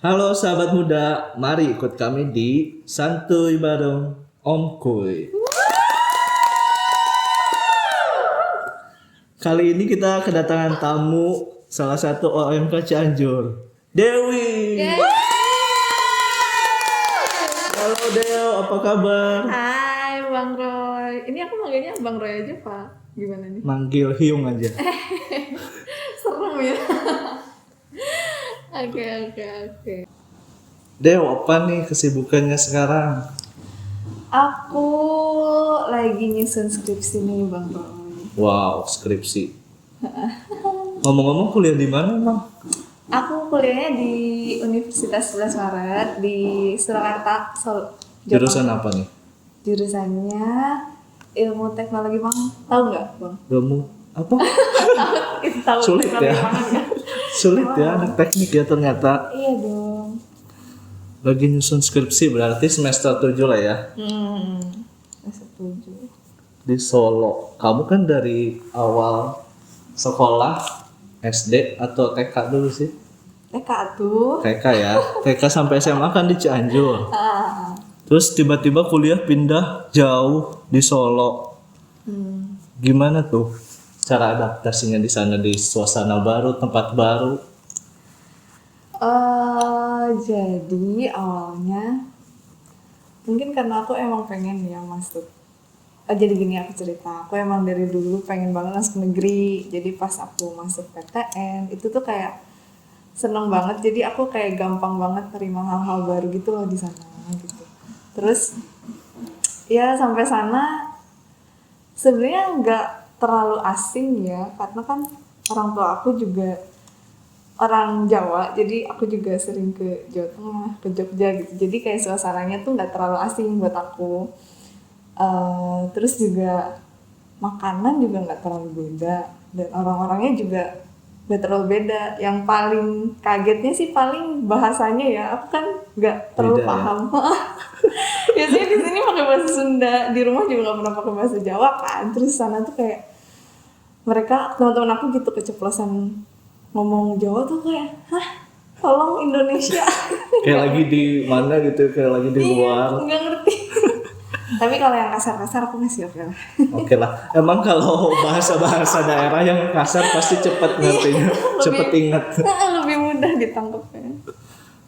Halo sahabat muda, mari ikut kami di Santuy Bareng Om Kuy. Kali ini kita kedatangan tamu salah satu OMK Cianjur, Dewi. Halo Dew, apa kabar? Hai Bang Roy, ini aku manggilnya Bang Roy aja Pak, gimana nih? Manggil Hyung aja. Serem ya? Oke. Dew, apa nih kesibukannya sekarang? Aku lagi nyusun skripsi nih Bang Roy. Wow, skripsi. Ngomong-ngomong kuliah di mana emang? Aku kuliahnya di Universitas 11 Maret di Surakarta, Jawa Jurusan Tengah. apa nih? Jurusannya ilmu teknologi Bang, tahu nggak Bang? Kamu apa? Itu tahu Sulit teknologi ya. banget nggak? Sulit ya, anak teknik ya ternyata. Iya dong. Lagi nyusun skripsi berarti semester 7 lah ya. Setuju. Di Solo. Kamu kan dari awal sekolah SD atau TK dulu sih? TK tuh. TK ya. TK sampai SMA kan di Cianjur. Ah. Terus tiba-tiba kuliah pindah jauh di Solo. Gimana tuh cara adaptasinya di sana, di suasana baru, tempat baru? Jadi awalnya mungkin karena aku emang pengen ya masuk. Jadi gini aku cerita, aku emang dari dulu pengen banget masuk negeri. Jadi pas aku masuk PTN itu tuh kayak seneng banget. Jadi aku kayak gampang banget terima hal-hal baru gitu loh di sana gitu. Terus ya sampai sana sebenarnya nggak terlalu asing ya, karena kan orang tua aku juga orang Jawa, jadi aku juga sering ke Jawa Tengah, ke Jogja gitu. Jadi kayak suasananya tuh nggak terlalu asing buat aku. Terus juga makanan juga nggak terlalu beda dan orang-orangnya juga nggak terlalu beda. Yang paling kagetnya sih paling bahasanya ya, aku kan nggak terlalu Beda ya? paham. Biasanya di sini pakai bahasa Sunda, di rumah juga nggak pernah pakai bahasa Jawa kan. Terus sana tuh kayak mereka teman-teman aku gitu keceplosan ngomong Jawa tuh kayak, hah, tolong Indonesia. Kayak lagi di mana gitu, kayak lagi di luar. Nggak ngerti. Tapi kalau yang kasar-kasar aku masih oke lah. Oke lah. Emang kalau bahasa-bahasa daerah yang kasar pasti cepet ngertinya, cepet ingat. Lebih mudah ditangkapnya.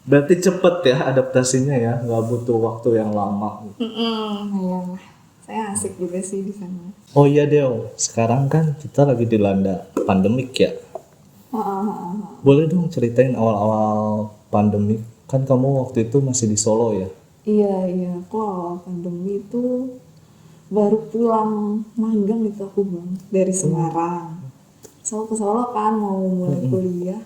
Berarti cepet ya adaptasinya ya, nggak butuh waktu yang lama. Iya. Saya asik juga sih di sana. Oh iya Deo, sekarang kan kita lagi dilanda pandemik ya. Boleh dong ceritain awal-awal pandemik? Kan kamu waktu itu masih di Solo ya? Iya. Aku awal pandemi itu baru pulang magang itu aku Bang dari Semarang. Solo ke Solo kan mau mulai kuliah.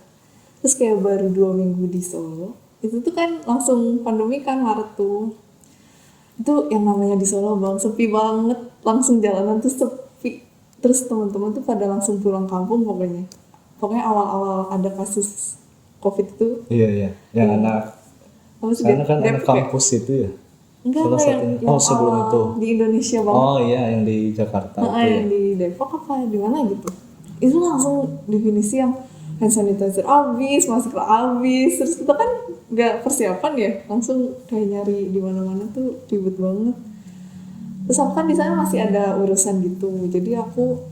Terus kayak baru 2 minggu di Solo. Itu tuh kan langsung pandemi kan Maret tuh. Itu yang namanya di Solo Bang, sepi banget. Langsung jalanan tuh sepi. Terus teman-teman tuh pada langsung pulang kampung pokoknya. Pokoknya awal-awal ada kasus COVID itu. Iya. Yang anak, Kamu sih karena kan anak Depok ya? kampus itu ya? Enggak Salah yang, satunya. yang Oh sebelum awal itu. di Indonesia banget. Oh iya yang di Jakarta itu ya? Yang di Depok apa di mana gitu. Itu langsung definisi yang hand sanitizer habis, masker habis. Terus kita kan nggak persiapan ya, langsung kayak nyari di mana-mana tuh ribet banget. Terus aku kan di sana masih ada urusan gitu. Jadi aku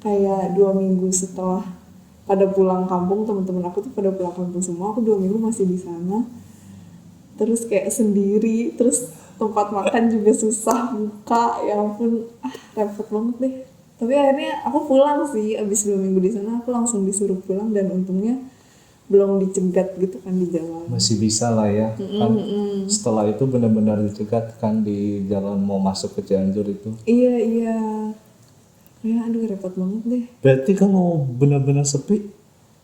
kayak 2 minggu setelah pada pulang kampung, teman-teman aku tuh pada pulang kampung semua, aku 2 minggu masih di sana. Terus kayak sendiri, terus tempat makan juga susah buka, ya ampun, repot banget deh. Tapi akhirnya aku pulang sih, abis 2 minggu di sana aku langsung disuruh pulang dan untungnya belum dicegat gitu kan di jalan. Masih bisa lah ya. Kan setelah itu benar-benar dicegat kan di jalan mau masuk ke Cianjur itu. Iya. Ya aduh repot banget deh. Berarti kalau benar-benar sepi,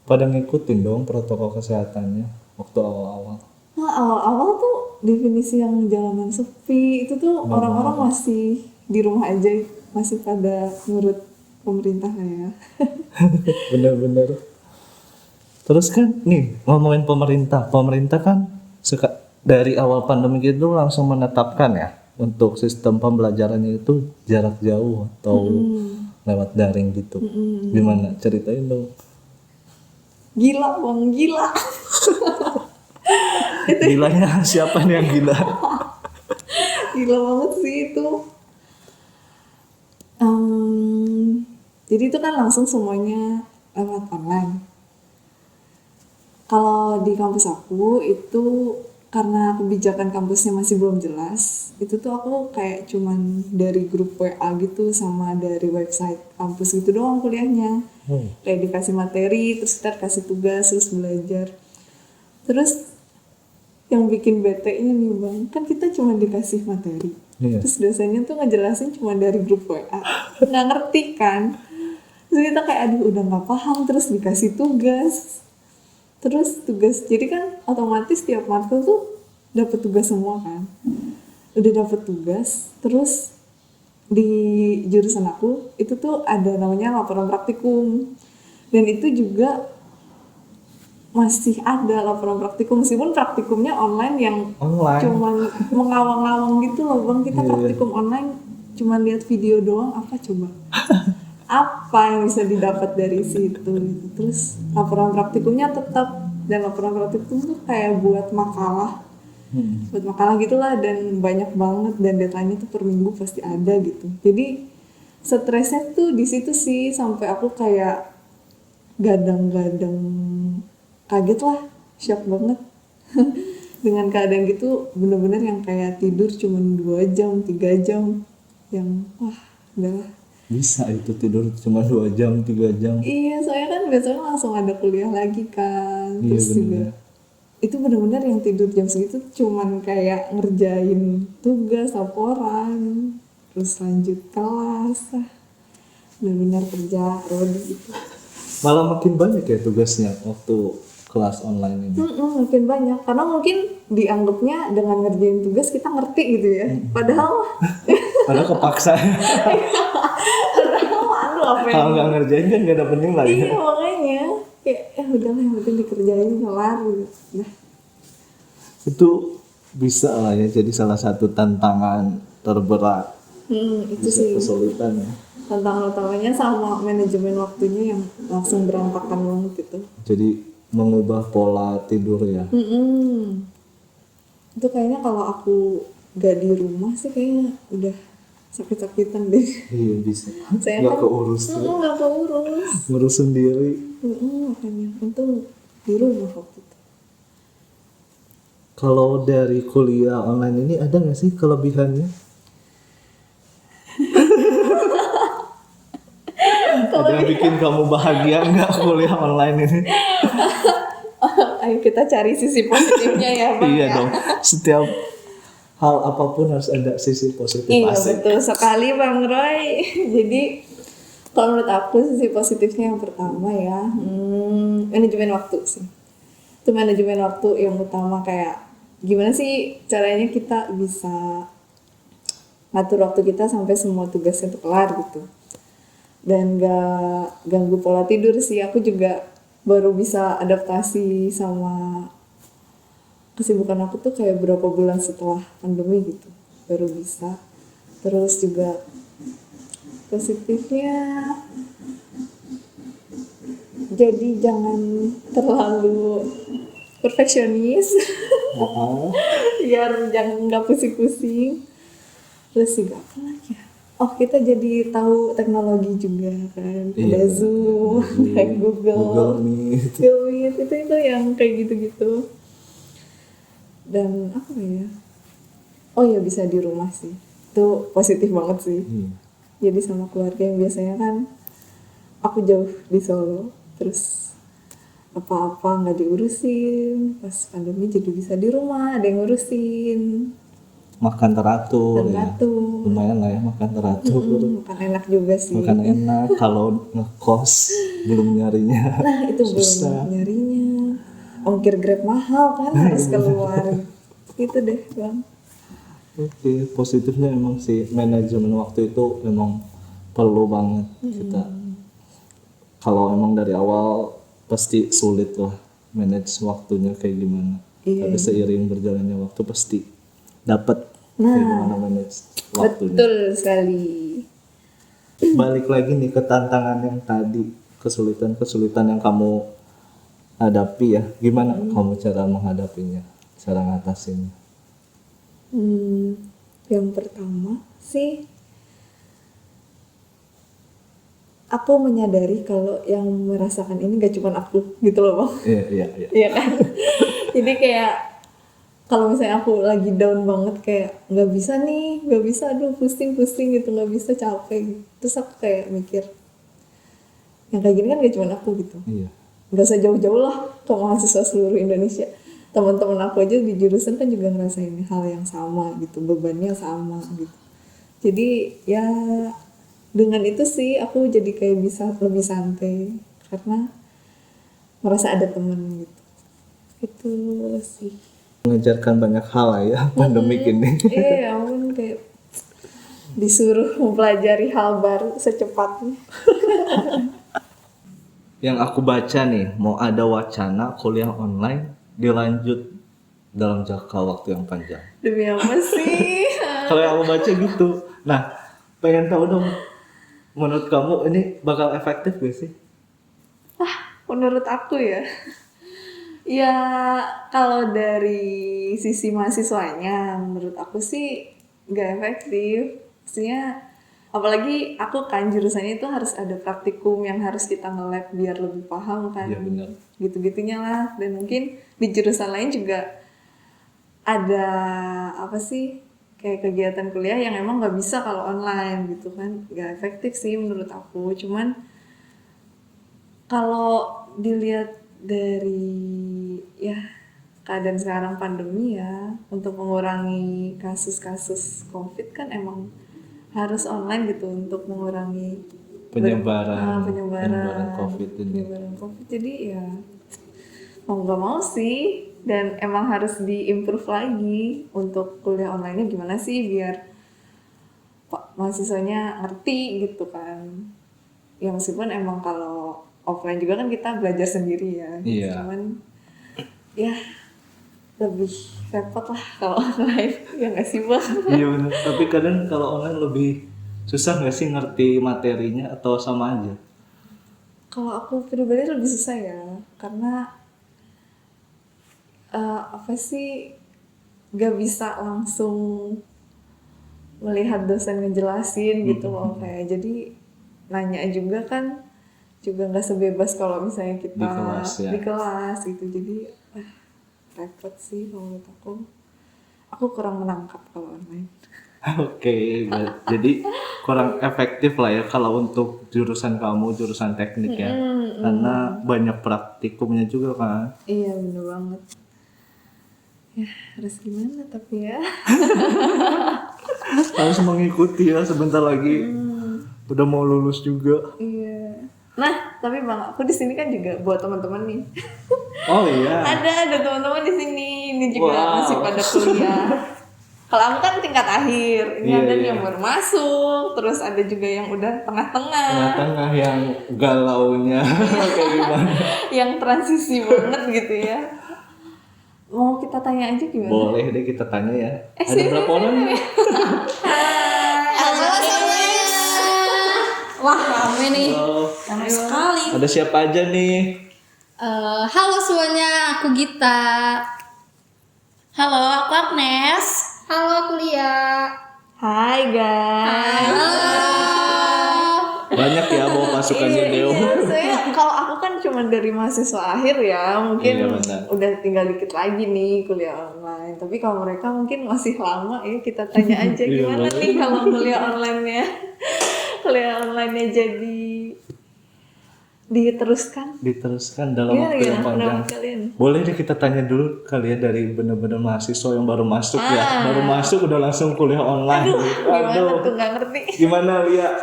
pada ngikutin dong protokol kesehatannya waktu awal-awal. Nah awal-awal tuh definisi yang jalanan sepi itu tuh orang-orang masih di rumah aja, masih pada nurut pemerintah lah ya. Bener-bener. Terus kan nih ngomongin pemerintah kan suka dari awal pandemi itu langsung menetapkan ya untuk sistem pembelajarannya itu jarak jauh atau lewat daring gitu. Gimana ceritain dong? Gila Bang, gila. Gilanya siapa nih yang gila? Gila banget sih itu. Jadi itu kan langsung semuanya lewat online. Kalau di kampus aku itu karena kebijakan kampusnya masih belum jelas, itu tuh aku kayak cuman dari grup WA gitu sama dari website kampus gitu doang kuliahnya. Kayak dikasih materi, terus kita kasih tugas, terus belajar. Terus yang bikin bete-nya nih bang, kan kita cuma dikasih materi. Iya. Terus dosennya tuh ngejelasin cuma dari grup WA, nggak ngerti kan. Terus kita kayak aduh udah nggak paham, terus dikasih tugas. Terus tugas, jadi kan otomatis tiap matkul tuh dapat tugas semua kan. Udah dapat tugas, terus di jurusan aku itu tuh ada namanya laporan praktikum. Dan itu juga masih ada laporan praktikum, meskipun praktikumnya online yang Online. cuman mengawang-awang gitu loh bang. Kita Iya. praktikum online cuman lihat video doang, apa coba? Apa yang bisa didapat dari situ gitu. Terus laporan praktikumnya tetap, dan laporan praktikum tuh kayak buat makalah gitulah, dan banyak banget, dan deadline-nya tuh per minggu pasti ada gitu. Jadi stresnya tuh di situ sih, sampai aku kayak gadang-gadang kaget lah, shock banget. Dengan keadaan gitu, bener-bener yang kayak tidur cuma 2 jam 3 jam, yang wah udahlah. Bisa itu tidur cuma 2 jam 3 jam. Iya, soalnya kan biasanya langsung ada kuliah lagi kan. Iya, Terus juga bener. itu benar-benar yang tidur jam segitu cuman kayak ngerjain tugas, laporan, terus lanjut kelas. Benar-benar kerja roda gitu. Malah makin banyak ya tugasnya waktu kelas online ini. Makin banyak, karena mungkin dianggapnya dengan ngerjain tugas kita ngerti gitu ya. Padahal Padahal kepaksa. malu apa yang Kalau nggak ngerjain kan nggak dapet nilai. iya makanya kayak udahlah yang penting dikerjain kelar gitu. Nah, Itu bisa lah ya jadi salah satu tantangan terberat. itu Bisa sih kesulitan ya. tantangan utamanya, sama manajemen waktunya yang langsung berantakan banget gitu. Jadi mengubah pola tidur ya. Itu kayaknya kalau aku gak di rumah sih kayaknya udah sakit-sakitan deh. Iya bisa. Saya Nggak kan keurus. nggak keurus. Ngurus sendiri. Makanya untung di rumah waktu itu. Kalau dari kuliah online ini ada nggak sih kelebihannya? Ada yang bikin kamu bahagia nggak kuliah online ini? Ayo kita cari sisi positifnya ya bang. Iya ya. dong. Setiap hal apapun harus ada sisi positif. Iya Asik. betul sekali Bang Roy. Jadi kalau menurut aku sisi positifnya yang pertama ya, manajemen waktu sih. Itu manajemen waktu yang utama, kayak gimana sih caranya kita bisa ngatur waktu kita sampai semua tugasnya tuh kelar gitu. Dan gak ganggu pola tidur sih. Aku juga baru bisa adaptasi sama kesibukan aku tuh kayak berapa bulan setelah pandemi gitu baru bisa. Terus juga positifnya, jadi jangan terlalu perfeksionis. Biar jangan nggak pusing-pusing. Terus juga apa lagi ya? Oh, kita jadi tahu teknologi juga kan. Iya. Ada Zoom, ada Google Meet. Google Meet, itu yang kayak gitu-gitu. Dan apa ya? Oh ya, bisa di rumah sih. Itu positif banget sih. Jadi sama keluarga yang biasanya kan aku jauh di Solo, terus apa-apa nggak diurusin. Pas pandemi jadi bisa di rumah, ada yang ngurusin. Makan teratur ya. Teratur. Lumayan lah ya makan teratur. Makan enak juga sih. Makan enak. Kalau ngekos belum nyarinya. Nah itu susah. belum nyarinya. Ongkir Grab mahal kan, harus keluar. Gitu deh bang. Oke, positifnya emang sih manajemen waktu itu emang perlu banget kita. Kalau emang dari awal pasti sulit lah manage waktunya kayak gimana. Iya. Tapi seiring berjalannya waktu pasti dapat kayak gimana manage waktunya. Betul sekali. Balik lagi nih ke tantangan yang tadi, kesulitan-kesulitan yang kamu hadapi ya. Gimana kamu cara menghadapinya? cara ngatasinnya? Yang pertama sih aku menyadari kalau yang merasakan ini gak cuma aku gitu loh bang. Iya. Iya kan? Jadi kayak kalau misalnya aku lagi down banget kayak nggak bisa aduh pusing gitu, nggak bisa capek gitu. Terus aku kayak mikir yang kayak gini kan gak cuma aku gitu. Iya. Nggak usah jauh-jauh lah ke mahasiswa seluruh Indonesia. Teman-teman aku aja di jurusan kan juga ngerasain hal yang sama gitu, bebannya sama gitu. Jadi ya dengan itu sih aku jadi kayak bisa lebih santai karena merasa ada temen gitu. Itu sih. Mengajarkan banyak hal lah ya pandemik ini. Iya, ampun kayak disuruh mempelajari hal baru secepatnya. Yang aku baca nih, mau ada wacana kuliah online dilanjut dalam jangka waktu yang panjang. Demi apa sih? Kalau yang aku baca gitu. Nah, pengen tahu dong, menurut kamu ini bakal efektif gak sih? Menurut aku ya, ya kalau dari sisi mahasiswanya, menurut aku sih nggak efektif. Maksudnya, apalagi aku kan jurusannya itu harus ada praktikum yang harus kita nge-lab biar lebih paham kan. Iya, benar. Gitu-gitunya lah. Dan mungkin di jurusan lain juga ada apa sih kayak kegiatan kuliah yang emang nggak bisa kalau online gitu kan, nggak efektif sih menurut aku. Cuman kalau dilihat dari ya keadaan sekarang pandemi ya, untuk mengurangi kasus-kasus COVID kan emang harus online gitu untuk mengurangi Penyebaran penyebaran COVID ini. penyebaran COVID. Jadi ya mau nggak mau sih, dan emang harus diimprove lagi untuk kuliah online-nya gimana sih biar mahasiswanya ngerti gitu kan. Ya meskipun emang kalau offline juga kan kita belajar sendiri ya. Iya. Cuman ya lebih repot lah kalau online. Ya nggak sih bang? Iya benar. Tapi kadang kalau online lebih susah nggak sih ngerti materinya atau sama aja? Kalau aku pribadi lebih susah ya, karena apa sih gak bisa langsung melihat dosen ngejelasin gitu loh, kayak jadi nanya juga kan juga nggak sebebas kalau misalnya kita Di kelas, ya. di kelas gitu. Jadi repot sih kalau menurut aku kurang menangkap kalau online. Oke, jadi kurang efektif lah ya kalau untuk jurusan kamu, jurusan teknik ya. Karena banyak praktikumnya juga kan. Iya bener banget ya, harus gimana tapi ya. Harus mengikuti ya, sebentar lagi udah mau lulus juga. Iya. Nah, tapi Bang, aku di sini kan juga buat teman-teman nih. Oh iya. Ada teman-teman di sini. Ini juga Wow. masih pada kuliah. Kalau aku kan tingkat akhir. Ini Iya, ada iya. yang baru masuk, terus ada juga yang udah tengah-tengah, Tengah-tengah yang galaunya kayak gimana? yang transisi banget gitu ya. Mau kita tanya aja gimana? Boleh deh kita tanya ya. Ada berapa orang nih? Halo semuanya. Wah rame nih. Halo. Rame sekali. Ada siapa aja nih? Halo semuanya, aku Gita. Halo, aku Agnes. Halo, aku Lia. Hai guys. Banyak ya bawa pasukannya Deo. Saya kalau aku kan cuma dari mahasiswa akhir ya, mungkin Iya, benar. udah tinggal dikit lagi nih kuliah online. Tapi kalau mereka mungkin masih lama ya, kita tanya aja Iya, gimana benar. nih kalau kuliah online-nya. Kuliah online-nya jadi diteruskan. Diteruskan dalam Gimana waktu yang ya panjang. pendapat kalian? Boleh deh kita tanya dulu kali ya dari bener-bener mahasiswa yang baru masuk ya. Baru masuk udah langsung kuliah online. Gimana tuh nggak ngerti? Gimana Lia?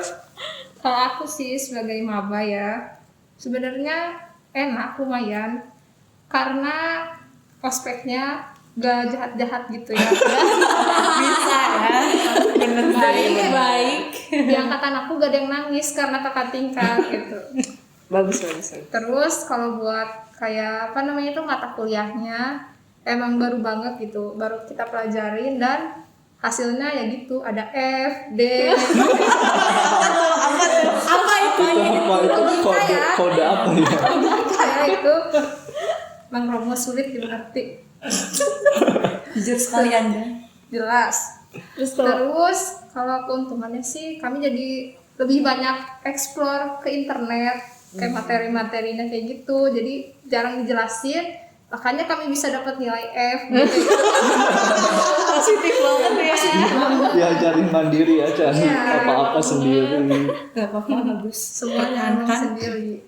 Kalau aku sih sebagai maba ya, sebenarnya enak lumayan karena ospeknya gak jahat-jahat gitu ya. Bisa ya. Bener Baik. Di angkatan aku gak ada yang nangis karena kakak tingkat gitu. bagus. Terus kalau buat kayak apa namanya itu mata kuliahnya emang baru banget gitu, baru kita pelajarin dan hasilnya ya gitu, ada F, D. Apa itu? Apa itu kode apa ya? Kayak itu Bang Romo sulit dimengerti. Jujur sekali Anda. Jelas. Terus kalau keuntungannya sih kami jadi lebih banyak explore ke internet, kayak materi-materinya kayak gitu. Jadi jarang dijelasin, makanya kami bisa dapat nilai F. Gitu. Positif banget ya. Diajarin mandiri ya, cari Iya. apa-apa sendiri. Gak apa-apa bagus. Semuanya sendiri.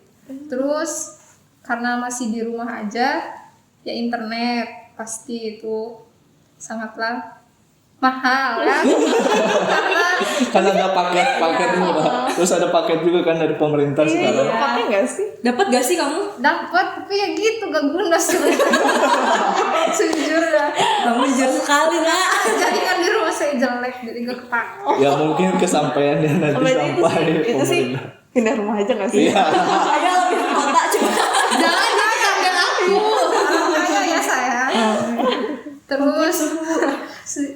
Terus karena masih di rumah aja, ya internet pasti itu sangatlah mahal ya. Karena Kan ada paket murah. Terus ada paket juga kan dari pemerintah sekarang. Pakai nggak sih? Dapat gak sih kamu? dapat tapi ya gitu gak guna sejujurnya. Kamu jujur sekali nak. Jadi kan di rumah saya jelek, jadi gak kepake. Ya mungkin kesampaiannya nanti Berarti sampai itu sih pemerintah. pindah rumah aja nggak sih? Iya. Ayo lebih ke kota coba. Jangan ambil aku. Orang kaya ya saya. Terus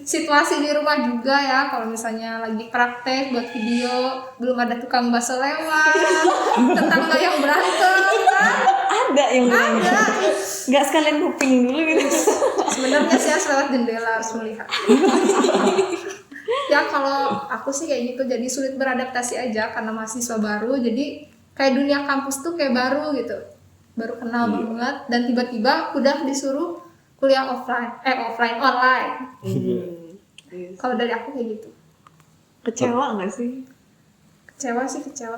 situasi di rumah juga ya, kalau misalnya lagi praktek buat video belum ada tukang bakso lewat, tetangga yang berantem kan? Ada yang ada. Nggak sekalian kuping dulu gitu. Sebenarnya saya harus lewat jendela harus melihat. Ya kalau aku sih kayak gitu, jadi sulit beradaptasi aja karena mahasiswa baru, jadi kayak dunia kampus tuh kayak baru gitu, baru kenal banget, dan tiba-tiba udah disuruh kuliah online. Kalau dari aku kayak gitu. Kecewa nggak sih? Kecewa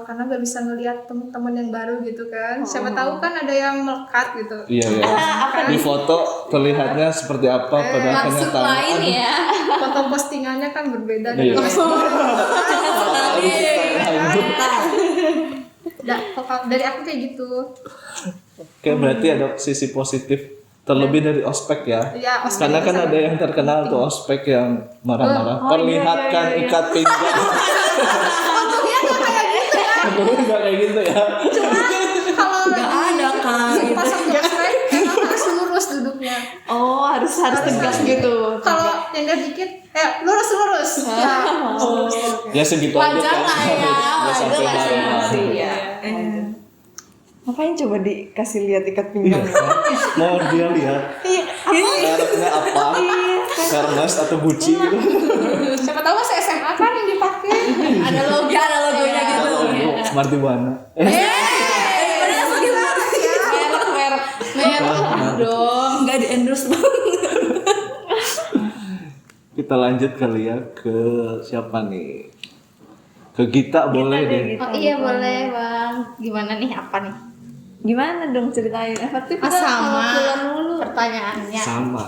karena gak bisa ngelihat teman-teman yang baru gitu kan. Siapa tahu kan ada yang melekat gitu. Iya ya. Di foto terlihatnya seperti apa pada Maksud kenyataan. lain ya. Foto postingannya kan berbeda Iya. dengan Sekali. kalau dari aku kayak gitu. Oke, berarti ada sisi positif terlebih dari ospek ya. Ya, ospek Karena kan itu ada yang terkenal tuh ospek yang marah-marah. Perlihatkan ikat pinggang. Untungnya gak kayak gitu ya. Enggak kayak gitu ya. Kalau Gak ada kan. pas waktu ospek emang harus lurus duduknya. Oh harus tegas gitu. Kalau nyender dikit, lurus. Ya, lurus duduknya. Ya segitu aja Wajar kan. lah ya. Nggak sampai Wajar lah ya. marah-marah. Iya. Ngapain coba dikasih lihat ikat pinggang? Iya. Mau dia lihat mereknya apa? Hermes atau Gucci gitu. Siapa tahu masih SMA kan yang dipakai. Ada logonya gitu. Marti Buana. Merah dong. Gak di endorse banget. Kita lanjut kali ya ke siapa nih? Ke Gita boleh deh. Oh iya boleh bang. Gimana nih apa nih? Gimana dong ceritain? Efektif nggak Sama kalau pulang dulu? pertanyaannya. Sama.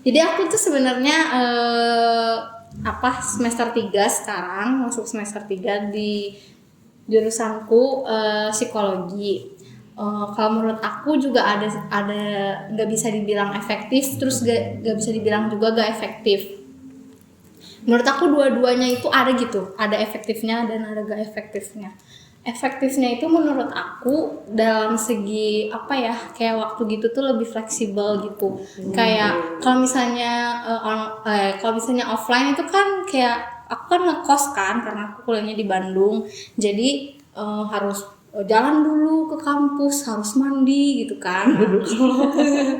Jadi aku tuh sebenarnya semester 3 sekarang, masuk semester 3 di jurusanku psikologi. Kalau menurut aku juga ada nggak bisa dibilang efektif, terus nggak bisa dibilang juga nggak efektif. Menurut aku dua-duanya itu ada gitu, ada efektifnya dan ada gak efektifnya. Efektifnya itu menurut aku dalam segi apa ya, kayak waktu gitu tuh lebih fleksibel gitu. Kayak kalau misalnya kalau misalnya offline itu kan kayak aku kan ngekos kan karena aku kuliahnya di Bandung, jadi harus jalan dulu ke kampus, harus mandi gitu kan.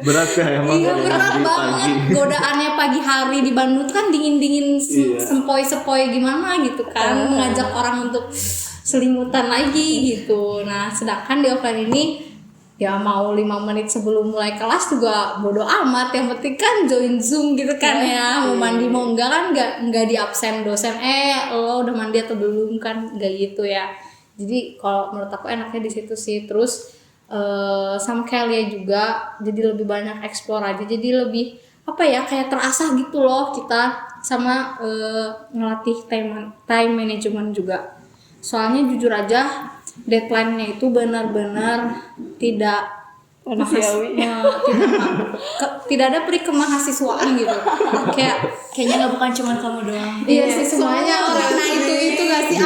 Berat ya emang. Iya kalau berat di banget, pagi. godaannya pagi hari di Bandung kan dingin-dingin Iya. sempoi-sepoi gimana gitu kan, mengajak orang untuk selimutan lagi gitu. Nah sedangkan di offline ini ya mau 5 menit sebelum mulai kelas juga bodo amat, yang penting kan join Zoom gitu kan ya, mau mandi mau enggak kan enggak di absen dosen, lo udah mandi atau belum kan, enggak gitu ya. Jadi kalau menurut aku enaknya di situ sih. Terus sama kayak Lia juga, jadi lebih banyak explore aja, jadi lebih apa ya, kayak terasah gitu loh kita, sama ngelatih time management juga. Soalnya jujur aja deadline-nya itu benar-benar tidak Manusiawi. tidak ada peri kemahasiswaan gitu. Kayaknya bukan cuma kamu doang. Iya sih semuanya orang. Nah itu nggak sih,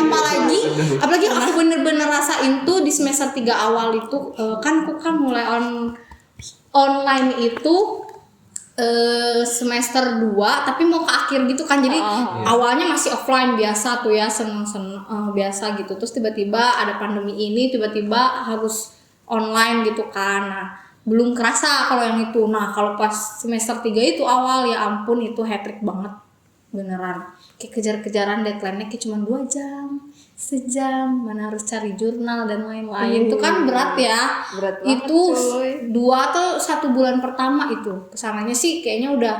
apalagi aku bener-bener rasain tuh di semester 3 awal itu kan aku kan mulai online itu semester 2 tapi mau ke akhir gitu kan, jadi awalnya masih offline biasa tuh ya, seneng-seneng biasa gitu, terus tiba-tiba ada pandemi ini, tiba-tiba harus online gitu kan. Nah belum kerasa kalau yang itu. Nah kalau pas semester 3 itu awal, ya ampun itu hat-trick banget beneran, kayak kejar-kejaran deadline-nya kayak cuma 2 jam, sejam, mana harus cari jurnal dan lain-lain. Itu kan berat ya. Berat banget, Itu cuy. 2 atau 1 bulan pertama itu kesananya sih kayaknya udah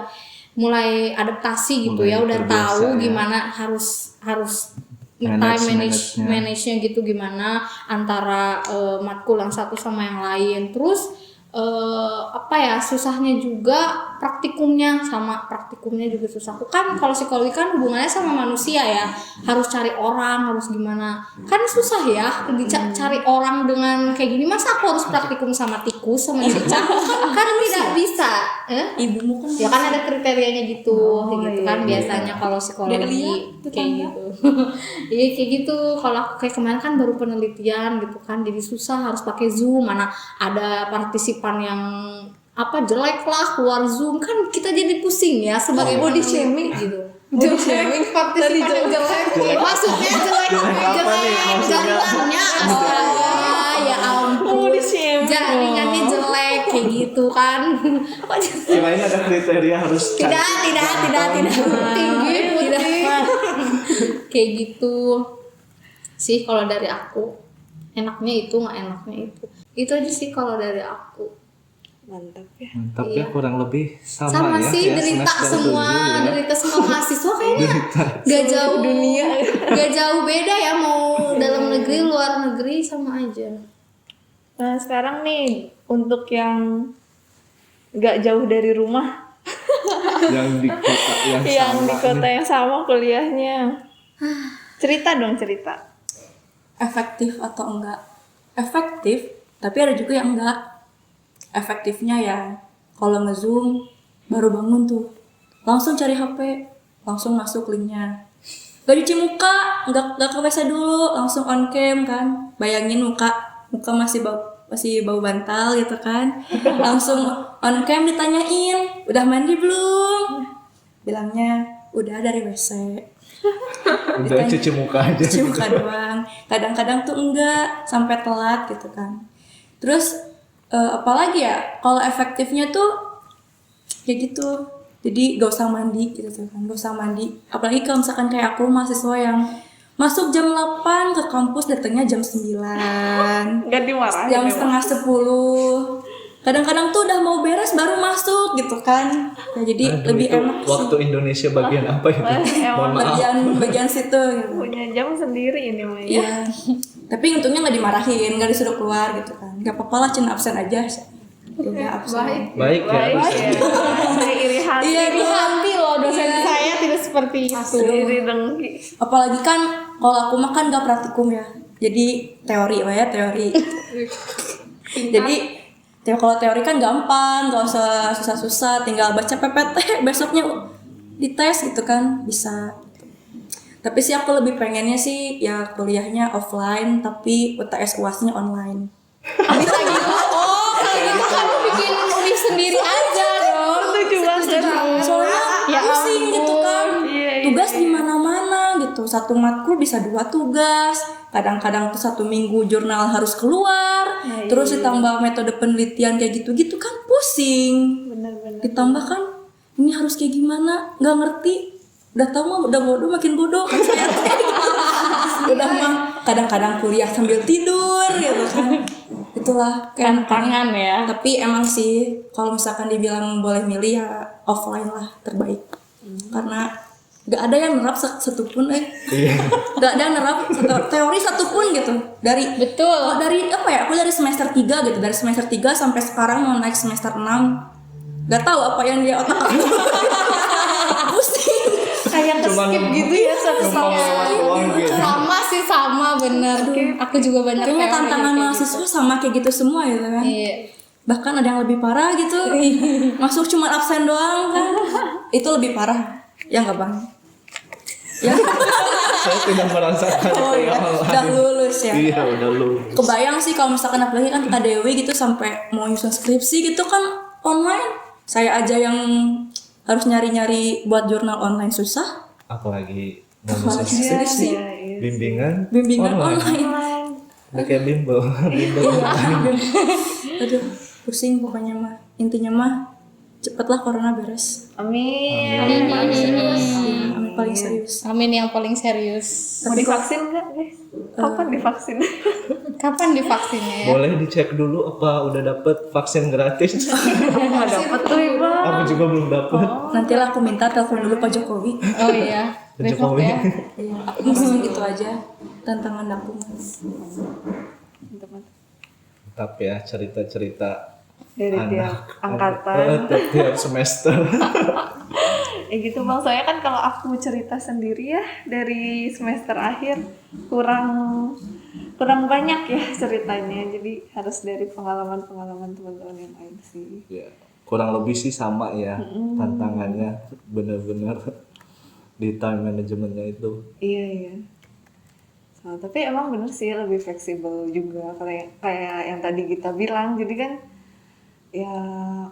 mulai adaptasi gitu Mulai ya, udah terbiasa tahu ya. gimana harus manage-nya gitu, gimana antara matkul yang satu sama yang lain. Terus apa ya, susahnya juga praktikumnya juga susah. Aku kan kalau psikologi kan hubungannya sama manusia ya, harus cari orang, harus gimana, kan susah ya cari orang dengan kayak gini. Masa aku harus praktikum sama tikus sama cicak, kan tidak bisa. Ibumu kan Ya kan ada kriterianya gitu, kayak gitu kan biasanya kalau Dia psikologi lihat, kayak gitu. Iya kayak gitu. Kalau aku kayak kemarin kan baru penelitian gitu kan, jadi susah harus pakai Zoom, mana ada partisipan yang apa jelek lah keluar Zoom, kan kita jadi pusing ya sebagai Body peneliti shaming. gitu. Body shaming Partisipan yang jelek. Maksudnya jelek apa nih maksudnya? jaringannya astaga ya ampun. Jaringannya jelek kayak gitu kan. Kok Kirain ada kriteria harus tidak tinggi tidak kayak gitu sih kalau dari aku. Enaknya itu, nggak enaknya itu aja sih kalau dari aku. Mantap ya. Mantap Iya. ya, kurang lebih sama, Sama ya. sih, ya, derita semester semua 7 ya. derita semua mahasiswa kayaknya gak jauh dunia. gak jauh beda ya, mau dalam negeri luar negeri sama aja. Nah sekarang nih untuk yang nggak jauh dari rumah, Yang di kota yang, yang sama di kota nih. yang sama kuliahnya, cerita dong cerita. efektif atau enggak? Efektif, tapi ada juga yang enggak. Efektifnya ya kalau nge-zoom baru bangun tuh langsung cari HP, langsung masuk linknya, gak cuci muka, gak ke WC dulu, langsung on cam kan. Bayangin muka masih bau bantal gitu kan, langsung on cam ditanyain udah mandi belum, bilangnya udah dari WC. Udah cuci muka aja. Cuci muka doang. Kadang-kadang tuh enggak, sampai telat gitu kan. Terus apalagi ya, kalau efektifnya tuh kayak gitu. Jadi gak usah mandi gitu kan, gak usah mandi. Apalagi kalau misalkan kayak aku mahasiswa yang masuk jam 8 ke kampus, datangnya jam 9, Nggak dimarahin jam emang. setengah 10. Kadang-kadang tuh udah mau beres baru masuk gitu kan. Ya, jadi Aduh, lebih itu enak sih. waktu Indonesia bagian apa itu? Mohon maaf. Bagian situ gitu. Punya jam sendiri ini mah ya. Iya. Tapi untungnya nggak dimarahin, nggak disuruh keluar gitu kan. Gak apa-apa lah, cina absen aja. Udah absen. Baik ya. Baik bisa ya. gitu. Saya iri hati. Iya, Iri hati loh dosen saya tidak seperti itu. Iri dengki. Apalagi kan kalau aku mah kan gak praktikum ya. Jadi teori ya, teori. Jadi kalau teori kan gampang, gak usah susah-susah, tinggal baca PPT, besoknya dites gitu kan, bisa. Tapi sih aku lebih pengennya sih ya kuliahnya offline, tapi UTS UASnya online. Bisa gitu. Oh, kalau gitu kamu bikin univ sendiri aja dong. Setuju banget. Soalnya Ya pusing gitu kan, Iya, iya, tugas di mana-mana gitu. Satu matkul bisa 2 tugas, kadang-kadang tuh 1 minggu jurnal harus keluar, terus ditambah metode penelitian kayak gitu-gitu kan pusing. Bener-bener. Ditambah kan ini harus kayak gimana, nggak ngerti. Udah tahu mah udah bodoh makin bodoh kan saya. Udah mah kadang-kadang kuliah sambil tidur gitu kan. Itulah kayak Tantangan ya. tapi emang sih kalau misalkan dibilang boleh milih ya offline lah terbaik. Karena gak ada yang nerap satupun gak ada yang nerap teori satupun gitu dari Betul. oh, dari apa ya, aku dari semester 3 gitu, dari semester 3 sampai sekarang mau naik semester 6 gak tahu apa yang dia otak aku. Pusing. Kayak Cuma skip gitu ya numpang lewat doang gitu. Sama sih, sama bener. Aku juga banyak Kayaknya teori tantangan kayak mahasiswa sama kayak gitu semua gitu kan. Iya. Bahkan ada yang lebih parah gitu, masuk cuma absen doang kan, itu lebih parah ya nggak bang? Ya Saya tidak merasakan oh itu ya, yang udah lain. lulus ya. Iya, udah lulus. Kebayang sih kalau misalkan apalagi kan KDW gitu sampai mau nyusun skripsi gitu kan online. Saya aja yang harus nyari-nyari buat jurnal online susah, Apalagi mau apalagi ngurus skripsi, bimbingan online. Udah kayak bimbel. Bimbel. Aduh, Pusing pokoknya mah. Intinya mah cepatlah corona beres. Amin. Amin. Amin paling serius. Amin yang paling serius. Mau divaksin nggak guys? Kapan divaksin? Kapan divaksinnya ya? Boleh dicek dulu apa udah dapet vaksin gratis. Nggak dapet tuh Iba. Aku juga belum dapet. Nantilah aku minta telepon dulu Pak Jokowi. Oh iya, Pak besok Jokowi. ya. Iya, aku masih gitu aja tantangan aku. Mantap ya cerita-cerita Dari tiap angkatan. tiap semester. Gitu bang, soalnya kan kalau aku cerita sendiri ya dari semester akhir kurang banyak ya ceritanya, jadi harus dari pengalaman teman-teman yang lain sih. Ya, kurang lebih sih sama ya tantangannya, bener-bener di time manajemennya itu. Iya. So, tapi emang bener sih lebih fleksibel juga kayak yang tadi kita bilang, jadi kan ya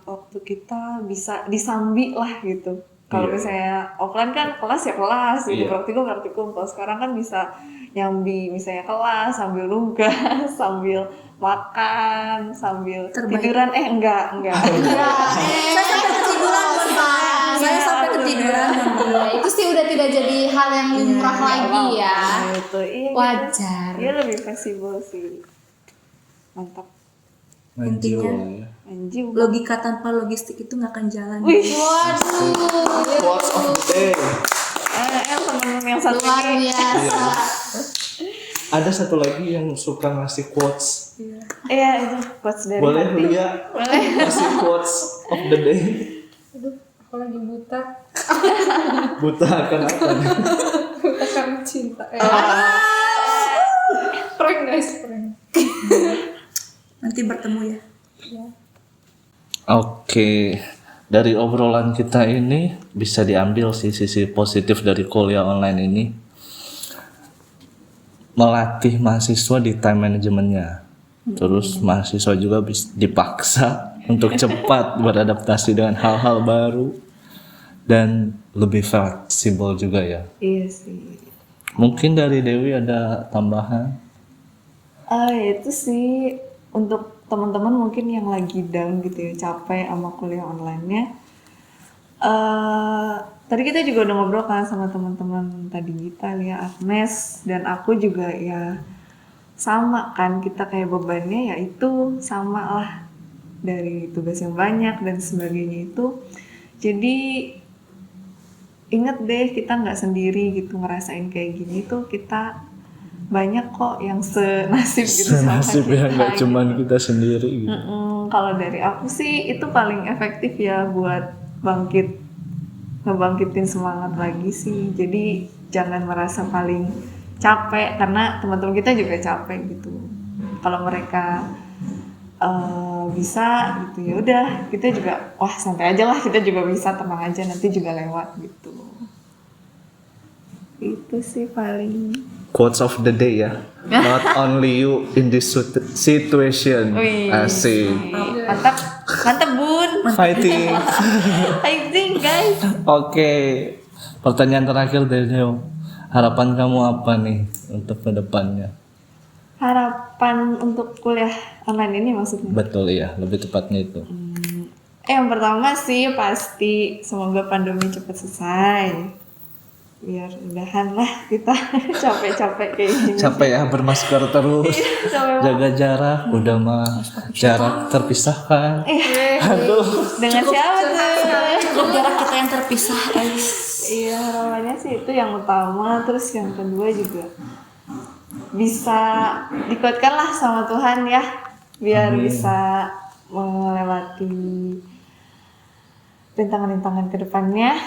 waktu kita bisa disambi lah gitu. Kalau Iya. misalnya offline kan kelas ya kelas gitu, Iya. praktikum. Kalau sekarang kan bisa nyambi misalnya kelas sambil nugas, sambil makan, sambil Terbaik. tiduran. Enggak. Saya sampai ketiduran, mohon maaf. Saya sampai ketiduran. Iya, itu sih udah tidak jadi hal yang lumrah lagi ya. Gitu. Iya, Wajar. Dia lebih fleksibel sih. Mantap. Intinya, ya. Anjing. logika tanpa logistik itu nggak akan jalan. Wih, Quotes of the day. temen yang satu Luar ini. biasa. Ada satu lagi yang suka ngasih quotes. Iya, itu quotes dari Boleh hati. Lia ngasih quotes of the day. Aku lagi buta. Buta akan apa nih? Buta karena cinta. Prank guys, prank. Nanti bertemu ya. Oke, dari obrolan kita ini bisa diambil sih sisi positif dari kuliah online ini. Melatih mahasiswa di time manajemennya. Terus mahasiswa juga dipaksa untuk cepat beradaptasi dengan hal-hal baru dan lebih fleksibel juga ya. Iya sih. Mungkin dari Dewi ada tambahan? Itu sih untuk teman-teman mungkin yang lagi down gitu ya, capek sama kuliah online-nya. Tadi kita juga udah ngobrol kan sama teman-teman tadi kita ya, Agnes dan aku juga ya sama kan, kita kayak bebannya ya itu sama lah dari tugas yang banyak dan sebagainya itu. Jadi inget deh kita nggak sendiri gitu ngerasain kayak gini tuh, kita banyak kok yang senasib gitu Senasib sama ya, kita, nggak gitu. cuman kita sendiri gitu. Kalau dari aku sih itu paling efektif ya buat ngebangkitin semangat lagi sih. Jadi jangan merasa paling capek karena teman-teman kita juga capek gitu. Kalau mereka bisa gitu ya udah, kita juga wah santai aja lah, kita juga bisa, tenang aja nanti juga lewat gitu. Itu sih paling. Quotes of the day ya. Not only you in this situation. Wih, Asik. mantap bun. Fighting. Fighting guys. Oke. Pertanyaan terakhir dari Neo. Harapan kamu apa nih untuk kedepannya? Harapan untuk kuliah online ini maksudnya? Betul ya, lebih tepatnya itu. Yang pertama sih pasti semoga pandemi cepat selesai. Biar udahan lah kita capek-capek kayak gini. Capek ya bermasker terus. Capek Jaga jarak, udah mah jarak terpisahkan. Aduh. dengan siapa tuh? Cukup jarak kita yang terpisah, guys. Iya, harapannya sih itu yang utama. Terus yang kedua juga bisa dikuatkan lah sama Tuhan ya, biar bisa melewati rintangan-rintangan ke depannya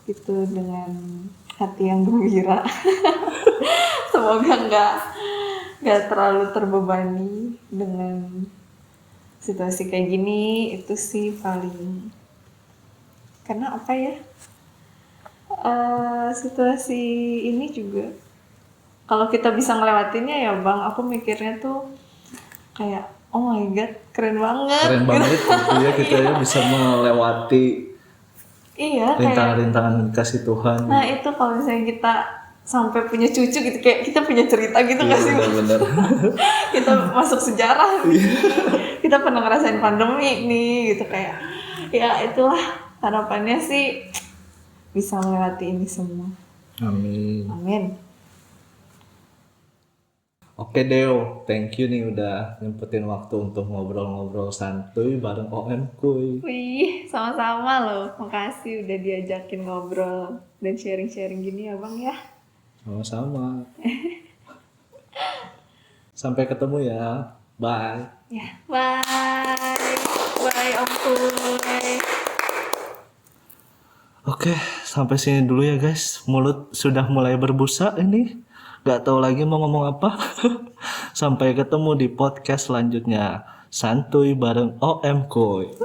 itu dengan hati yang gembira. Semoga nggak terlalu terbebani dengan situasi kayak gini. Itu sih paling, karena apa ya, situasi ini juga kalau kita bisa ngelewatinnya ya bang, aku mikirnya tuh kayak oh my god keren banget. Keren banget gitu ya kita ya bisa melewati Iya kayak rintangan-rintangan kasih Tuhan. nah itu kalau misalnya kita sampai punya cucu gitu, kayak kita punya cerita gitu nggak sih? Bener-bener. Kita masuk sejarah nih. Kita pernah ngerasain pandemi nih gitu, kayak ya itulah harapannya sih bisa melewati ini semua. Amin. Amin. Oke Deo, thank you nih udah nyempetin waktu untuk ngobrol-ngobrol santuy bareng OM Kuy. Wih, sama-sama loh. Makasih udah diajakin ngobrol dan sharing-sharing gini ya Bang ya. Sama-sama. Sampai ketemu ya. Bye. Ya, bye. Bye Om Kuy. Oke, sampai sini dulu ya guys. Mulut sudah mulai berbusa ini. Gak tahu lagi mau ngomong apa. Sampai ketemu di podcast selanjutnya. Santuy bareng OM Kuy.